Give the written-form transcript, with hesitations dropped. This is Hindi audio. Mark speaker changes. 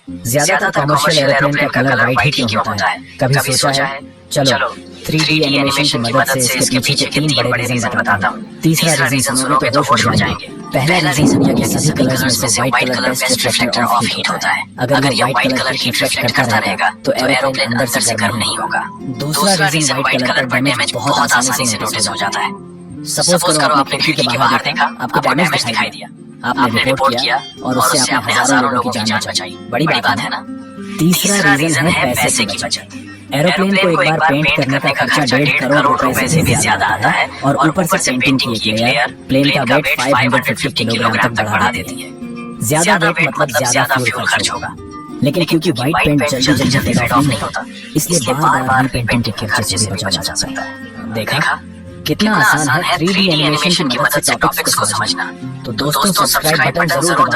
Speaker 1: ज्यादातर कमर्शियल एरोप्लेन का कलर व्हाइट ही क्यों होता है? कभी सोचा है? चलो 3D एनिमेशन की मदद से इसके पीछे के 3 बड़े रीजन बताता हूँ। तीसरा रीजन सुनोगे तो होश उड़ जाएंगे। पहला रीजन यह कि सभी कलर्स में से white colour best reflector of heat होता है। अगर ये व्हाइट कलर हीट रिफ्लेक्ट करता रहेगा तो एरोप्लेन अंदर से गर्म नहीं होगा। दूसरा रीजन व्हाइट कलर पर डैमेज बहुत आसानी से नोटिस हो जाता है। सपोज करो आपने खिड़की के बाहर देखा, आपको डैमेज दिखाई दिया, आपने रिपोर्ट किया और उससे आपने हजारों लोगों की जान बचाई। बड़ी बात है ना? तीसरा रीजन है पैसे की बचत। एरोप्लेन को एक बार पेंट करने का खर्चा 1.5 करोड़ रुपए से भी ज्यादा आता है और ऊपर से पेंटिंग की एक लेयर प्लेन का वेट 550 किलोग्राम तक बढ़ा देती है। ज्यादा वेट मतलब ज्यादा फ्यूल खर्च होगा। लेकिन क्योंकि व्हाइट पेंट जल्दी फेड ऑफ नहीं होता, इसलिए बार-बार पेंटिंग के खर्चे से बचा जा सकता है। देखा कितना आसान है 3D एनिमेशन की मदद से टॉपिक्स को समझना। तो दोस्तों सब्सक्राइब बटन जरूर दबाएं।